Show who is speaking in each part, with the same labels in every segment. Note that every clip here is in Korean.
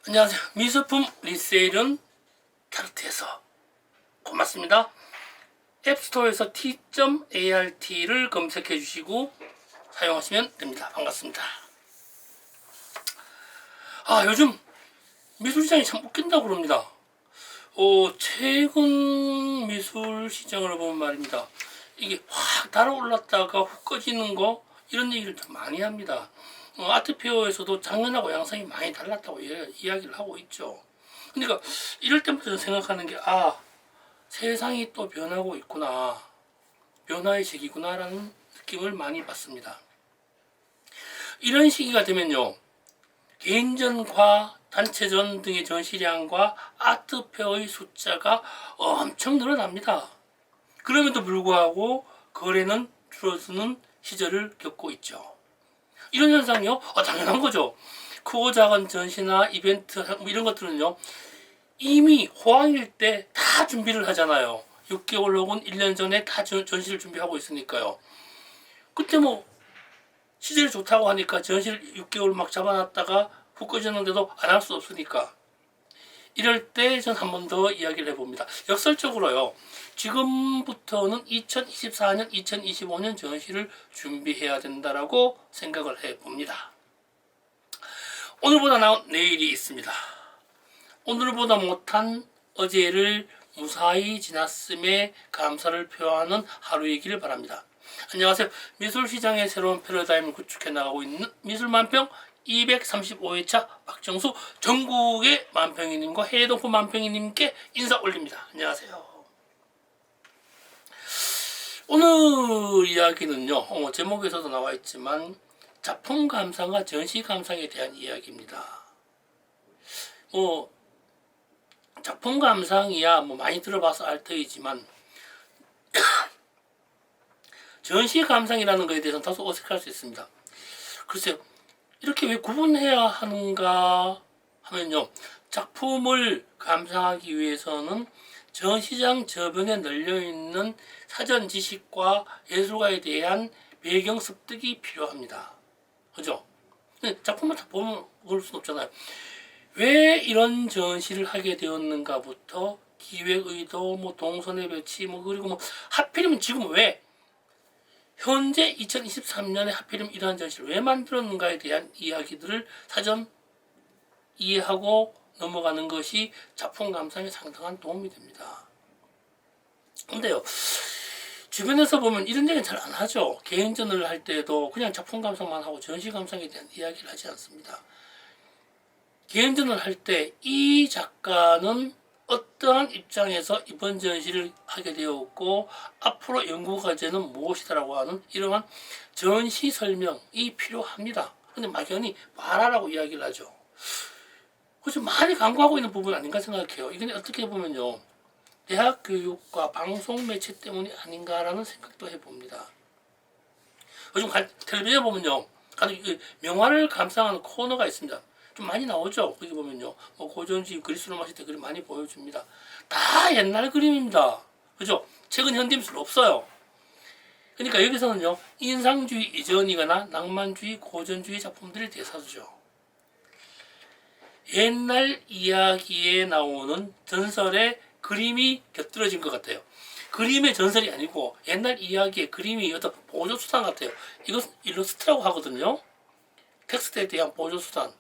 Speaker 1: 안녕하세요. 미술품 리세일은 타르트에서 고맙습니다. 앱스토어에서 t.art를 검색해 주시고 사용하시면 됩니다. 반갑습니다. 요즘 미술시장이 참 웃긴다고 그럽니다. 최근 미술시장을 보면 말입니다. 이게 확 달아올랐다가 훅 꺼지는 거 이런 얘기를 좀 많이 합니다. 아트페어에서도 작년하고 양상이 많이 달랐다고 이야기를 하고 있죠. 그러니까 이럴 때마다 저는 생각하는 게 세상이 또 변하고 있구나, 변화의 시기구나 라는 느낌을 많이 받습니다. 이런 시기가 되면요, 개인전과 단체전 등의 전시량과 아트페어의 숫자가 엄청 늘어납니다. 그럼에도 불구하고 거래는 줄어드는 시절을 겪고 있죠. 이런 현상이요? 당연한 거죠. 크고 작은 전시나 이벤트 이런 것들은요, 이미 호황일 때 다 준비를 하잖아요. 6개월 혹은 1년 전에 다 전시를 준비하고 있으니까요. 그때 시절이 좋다고 하니까 전시를 6개월 막 잡아놨다가 훅 꺼졌는데도 안 할 수 없으니까, 이럴 때 전 한 번 더 이야기를 해봅니다. 역설적으로요, 지금부터는 2024년, 2025년 전시를 준비해야 된다라고 생각을 해봅니다. 오늘보다 나은 내일이 있습니다. 오늘보다 못한 어제를 무사히 지났음에 감사를 표하는 하루이기를 바랍니다. 안녕하세요. 미술시장의 새로운 패러다임을 구축해 나가고 있는 미술만평 235회차 박정수 전국의 만평이님과 해외동포 만평이님께 인사 올립니다. 안녕하세요. 오늘 이야기는요, 제목에서도 나와 있지만 작품 감상과 전시 감상에 대한 이야기입니다. 작품 감상이야 많이 들어봐서 알 터이지만 전시 감상이라는 것에 대해서는 다소 어색할 수 있습니다. 글쎄요, 이렇게 왜 구분해야 하는가 하면요, 작품을 감상하기 위해서는 전시장 저변에 널려있는 사전 지식과 예술가에 대한 배경 습득이 필요합니다. 그죠? 작품만 다 보면 그럴 수는 없잖아요. 왜 이런 전시를 하게 되었는가부터 기획 의도, 동선의 배치, 그리고 하필이면 지금 왜 현재 2023년에 하필이면 이러한 전시를 왜 만들었는가에 대한 이야기들을 사전 이해하고 넘어가는 것이 작품 감상에 상당한 도움이 됩니다. 근데요, 주변에서 보면 이런 얘기는 잘 안 하죠. 개인전을 할 때도 그냥 작품 감상만 하고 전시 감상에 대한 이야기를 하지 않습니다. 개인전을 할 때 이 작가는 어떠한 입장에서 이번 전시를 하게 되었고 앞으로 연구 과제는 무엇이다라고 하는 이러한 전시 설명이 필요합니다. 근데 막연히 말하라고 이야기를 하죠. 그래서 많이 강구하고 있는 부분 아닌가 생각해요. 이게 어떻게 보면요, 대학 교육과 방송 매체 때문이 아닌가라는 생각도 해봅니다. 요즘 텔레비전 보면요, 명화를 감상하는 코너가 있습니다. 좀 많이 나오죠. 거기 보면요, 고전지 그리스로 마실 때 그림 많이 보여줍니다. 다 옛날 그림입니다. 그죠? 최근 현대미술 없어요. 그러니까 여기서는요, 인상주의 이전이거나 낭만주의, 고전주의 작품들이 대사수죠. 옛날 이야기에 나오는 전설의 그림이 곁들여진 것 같아요. 그림의 전설이 아니고 옛날 이야기의 그림이 어떤 보조수단 같아요. 이것은 일러스트라고 하거든요. 텍스트에 대한 보조수단.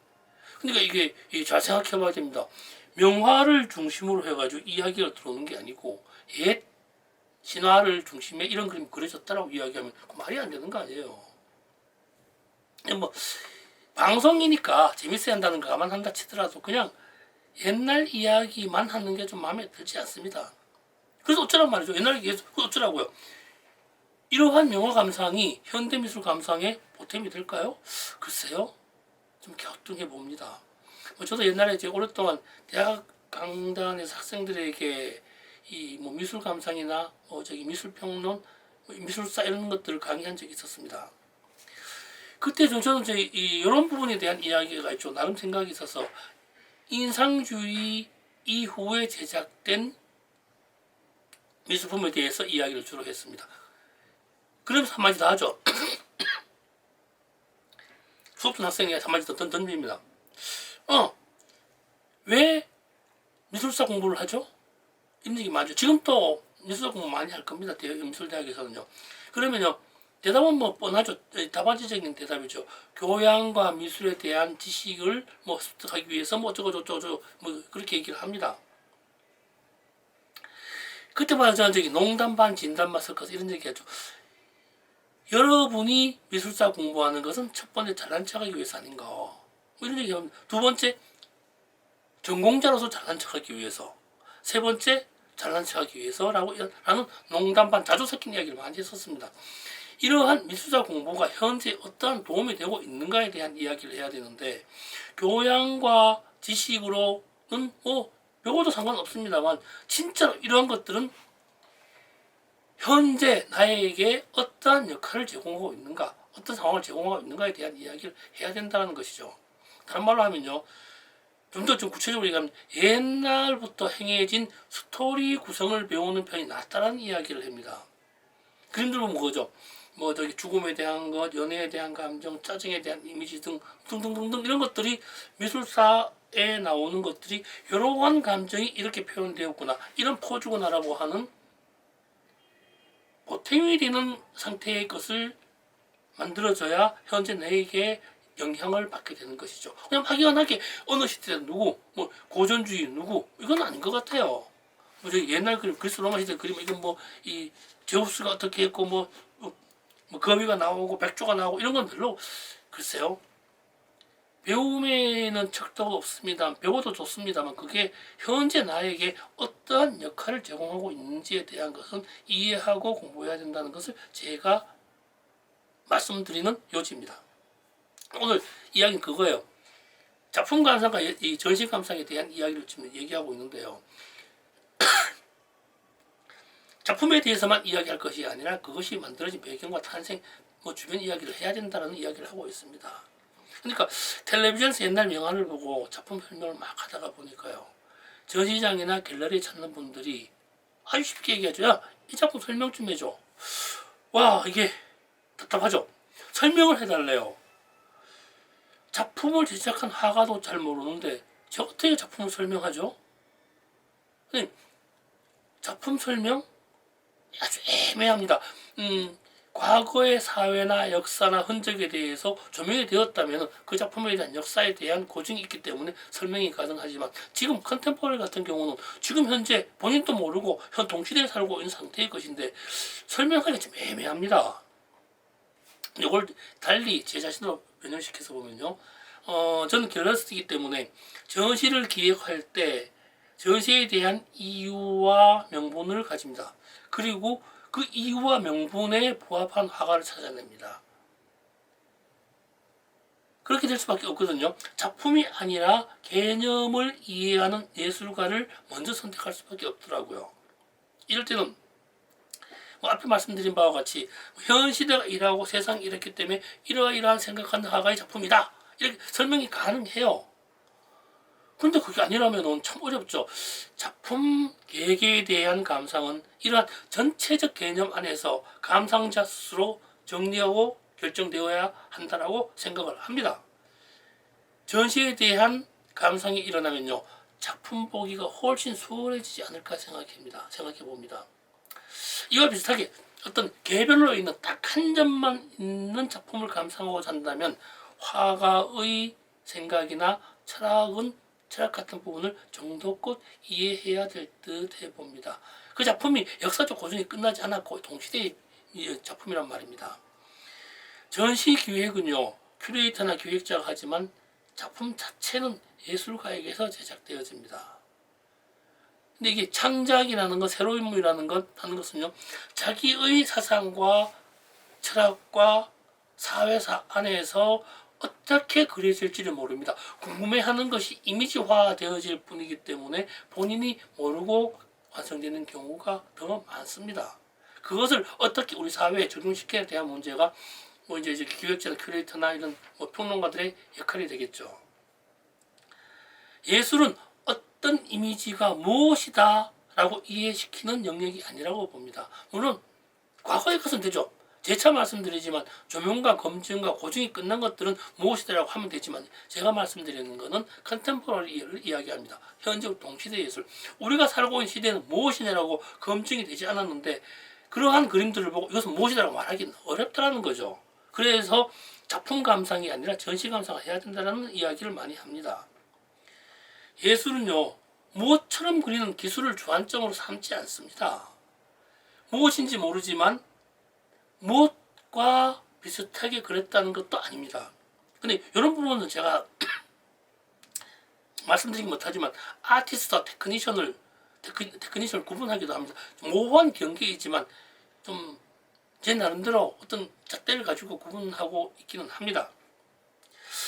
Speaker 1: 그러니까 이게 잘 생각해 봐야 됩니다. 명화를 중심으로 해가지고 이야기가 들어오는 게 아니고 옛 신화를 중심에 이런 그림이 그려졌다라고 이야기하면 말이 안 되는 거 아니에요. 방송이니까 재밌어야 한다는 거 감안한다 치더라도 그냥 옛날 이야기만 하는 게 좀 마음에 들지 않습니다. 그래서 어쩌란 말이죠. 옛날 얘기해서 어쩌라고요. 이러한 영화 감상이 현대미술 감상에 보탬이 될까요? 글쎄요, 좀 갸우뚱해 봅니다. 저도 옛날에 이제 오랫동안 대학 강단에서 학생들에게 이 미술 감상이나 미술 평론, 미술사 이런 것들을 강의한 적이 있었습니다. 그때 저는 이런 부분에 대한 이야기가 있죠. 나름 생각이 있어서 인상주의 이후에 제작된 미술품에 대해서 이야기를 주로 했습니다. 그러면서 한마디 더 하죠. 수업 중 학생에게 한마디 더 던집니다. 왜 미술사 공부를 하죠? 이런 얘기 많죠. 지금 또 미술사 공부 많이 할 겁니다. 미술대학에서는요. 그러면요. 대답은 뭐 뻔하죠. 다반지적인 대답이죠. 교양과 미술에 대한 지식을 뭐 습득하기 위해서 뭐 어쩌고 뭐 그렇게 얘기를 합니다. 그때마다 저는 저기 농담 반 진담 반 섞어서 이런 얘기하죠. 여러분이 미술사 공부하는 것은 첫 번째 잘난 척하기 위해서 아닌가. 뭐 이런 얘기합니다. 두 번째 전공자로서 잘난 척하기 위해서. 세 번째 잘난 척하기 위해서라고 라는 농담 반 자주 섞인 이야기를 많이 했었습니다. 이러한 미술사 공부가 현재 어떠한 도움이 되고 있는가에 대한 이야기를 해야 되는데 교양과 지식으로는 뭐 요것도 상관없습니다만 진짜로 이러한 것들은 현재 나에게 어떠한 역할을 제공하고 있는가, 어떤 상황을 제공하고 있는가에 대한 이야기를 해야 된다는 것이죠. 다른 말로 하면요. 좀 더 좀 구체적으로 얘기하면 옛날부터 행해진 스토리 구성을 배우는 편이 낫다는 이야기를 합니다. 그림들 보면 그거죠. 뭐 저기 죽음에 대한 것, 연애에 대한 감정, 짜증에 대한 이미지 등등등등 이런 것들이 미술사에 나오는 것들이 이러한 감정이 이렇게 표현되었구나, 이런 포즈구나라고 하는 보탬이 되는 상태의 것을 만들어줘야 현재 나에게 영향을 받게 되는 것이죠. 그냥 막연하게 어느 시대 누구, 뭐 고전주의 누구, 이건 아닌 것 같아요. 뭐 옛날 그림, 그리스 로마 시대 그림, 이건 뭐 이 제우스가 어떻게 했고 뭐 거미가 나오고 백조가 나오고 이런 건 별로, 글쎄요. 배움에는 척도가 없습니다. 배워도 좋습니다만 그게 현재 나에게 어떠한 역할을 제공하고 있는지에 대한 것은 이해하고 공부해야 된다는 것을 제가 말씀드리는 요지입니다. 오늘 이야기는 그거예요. 작품 감상과 이 전시 감상에 대한 이야기를 지금 얘기하고 있는데요. 작품에 대해서만 이야기할 것이 아니라 그것이 만들어진 배경과 탄생, 뭐 주변 이야기를 해야 된다는 이야기를 하고 있습니다. 그러니까 텔레비전에서 옛날 명화를 보고 작품 설명을 막 하다가 보니까요. 전시장이나 갤러리에 찾는 분들이 아주 쉽게 얘기하죠. 야, 이 작품 설명 좀 해줘. 와, 이게 답답하죠. 설명을 해달래요. 작품을 제작한 화가도 잘 모르는데 제가 어떻게 작품을 설명하죠? 작품 설명? 아주 애매합니다. 과거의 사회나 역사나 흔적에 대해서 조명이 되었다면 그 작품에 대한 역사에 대한 고증이 있기 때문에 설명이 가능하지만 지금 컨템포러리 같은 경우는 지금 현재 본인도 모르고 현 동시대에 살고 있는 상태의 것인데 설명하기가 좀 애매합니다. 이걸 달리 제 자신으로 변형시켜서 보면요. 저는 갤러리스트이기 때문에 전시를 기획할 때 전시에 대한 이유와 명분을 가집니다. 그리고 그 이유와 명분에 부합한 화가를 찾아냅니다. 그렇게 될 수밖에 없거든요. 작품이 아니라 개념을 이해하는 예술가를 먼저 선택할 수밖에 없더라고요. 이럴 때는 뭐 앞에 말씀드린 바와 같이 현 시대가 이러하고 세상이 이렇기 때문에 이러이러한 생각하는 화가의 작품이다, 이렇게 설명이 가능해요. 근데 그게 아니라면 참 어렵죠. 작품 계획에 대한 감상은 이러한 전체적 개념 안에서 감상자 스스로 정리하고 결정되어야 한다라고 생각을 합니다. 전시에 대한 감상이 일어나면요, 작품 보기가 훨씬 수월해지지 않을까 생각해 봅니다. 이와 비슷하게 어떤 개별로 있는 딱 한 점만 있는 작품을 감상하고자 한다면 화가의 생각이나 철학 같은 부분을 정도껏 이해해야 될 듯 해봅니다. 그 작품이 역사적 고증이 끝나지 않았고 동시대의 작품이란 말입니다. 전시 기획은요, 큐레이터나 기획자가 하지만 작품 자체는 예술가에게서 제작되어집니다. 근데 이게 창작이라는 것, 새로움이라는 것 하는 것은요, 자기의 사상과 철학과 사회사 안에서 어떻게 그려질지를 모릅니다. 궁금해하는 것이 이미지화 되어질 뿐이기 때문에 본인이 모르고 완성되는 경우가 더 많습니다. 그것을 어떻게 우리 사회에 적용시켜야 대한 문제가 뭐 이제 기획자나 큐레이터나 이런 뭐 평론가들의 역할이 되겠죠. 예술은 어떤 이미지가 무엇이다 라고 이해시키는 영역이 아니라고 봅니다. 물론 과거의 것은 되죠. 재차 말씀드리지만 조명과 검증과 고증이 끝난 것들은 무엇이라고 하면 되지만 제가 말씀드리는 것은 컨템포러리를 이야기합니다. 현재 동시대 예술. 우리가 살고 있는 시대는 무엇이냐라고 검증이 되지 않았는데 그러한 그림들을 보고 이것은 무엇이라고 말하기는 어렵다는 거죠. 그래서 작품 감상이 아니라 전시 감상을 해야 된다는 이야기를 많이 합니다. 예술은요, 무엇처럼 그리는 기술을 주안점으로 삼지 않습니다. 무엇인지 모르지만 무엇과 비슷하게 그랬다는 것도 아닙니다. 근데 이런 부분은 제가 말씀드리지 못하지만 아티스트와 테크니션을 구분하기도 합니다. 좀 모호한 경계이지만 좀 제 나름대로 어떤 잣대를 가지고 구분하고 있기는 합니다.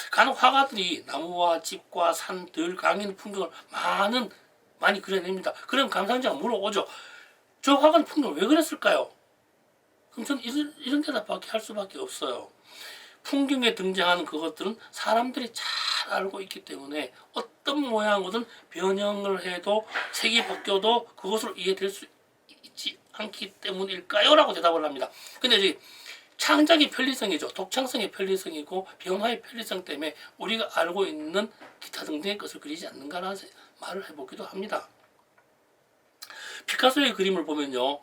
Speaker 1: 간혹 화가들이 나무와 집과 산, 들, 강인 풍경을 많이 그려냅니다. 그럼 감상자가 물어보죠. 저 화가는 풍경을 왜 그렸을까요? 그럼 저는 이런 대답밖에 할 수밖에 없어요. 풍경에 등장하는 그것들은 사람들이 잘 알고 있기 때문에 어떤 모양이든 변형을 해도 색이 바뀌어도 그것으로 이해될 수 있지 않기 때문일까요? 라고 대답을 합니다. 근데 이제 창작의 편리성이죠. 독창성의 편리성이고 변화의 편리성 때문에 우리가 알고 있는 기타 등등의 것을 그리지 않는가라는 말을 해보기도 합니다. 피카소의 그림을 보면요.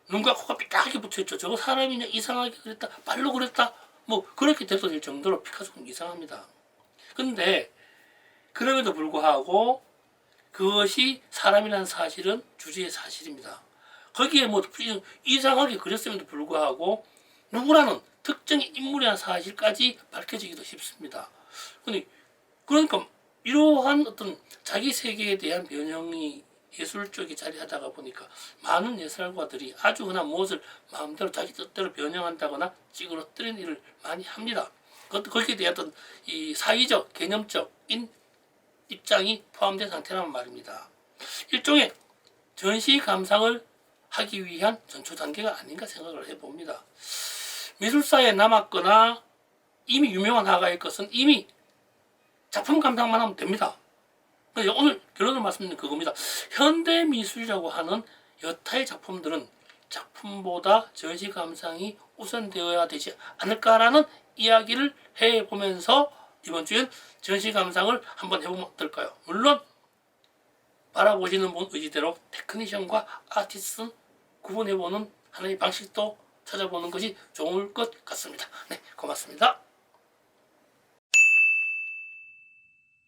Speaker 1: 눈과 코가 삐딱하게 붙어있죠. 저거 사람이냐 이상하게 그렸다. 말로 그렸다. 뭐 그렇게 돼도 될 정도로 피카소는 이상합니다. 근데 그럼에도 불구하고 그것이 사람이라는 사실은 주제의 사실입니다. 거기에 뭐 이상하게 그렸음에도 불구하고 누구라는 특정의 인물이라는 사실까지 밝혀지기도 쉽습니다. 그러니까 이러한 어떤 자기 세계에 대한 변형이 예술 쪽에 자리하다가 보니까 많은 예술가들이 아주 흔한 무엇을 마음대로 자기 뜻대로 변형한다거나 찌그러뜨리는 일을 많이 합니다. 거기에 대한 어떤 이 사회적, 개념적인 입장이 포함된 상태라는 말입니다. 일종의 전시 감상을 하기 위한 전초 단계가 아닌가 생각을 해봅니다. 미술사에 남았거나 이미 유명한 화가의 것은 이미 작품 감상만 하면 됩니다. 오늘 결론을 말씀드리는 그겁니다. 현대미술이라고 하는 여타의 작품들은 작품보다 전시 감상이 우선되어야 되지 않을까라는 이야기를 해보면서 이번 주엔 전시 감상을 한번 해보면 어떨까요? 물론 바라보시는 분 의지대로 테크니션과 아티스트는 구분해보는 하나의 방식도 찾아보는 것이 좋을 것 같습니다. 네, 고맙습니다.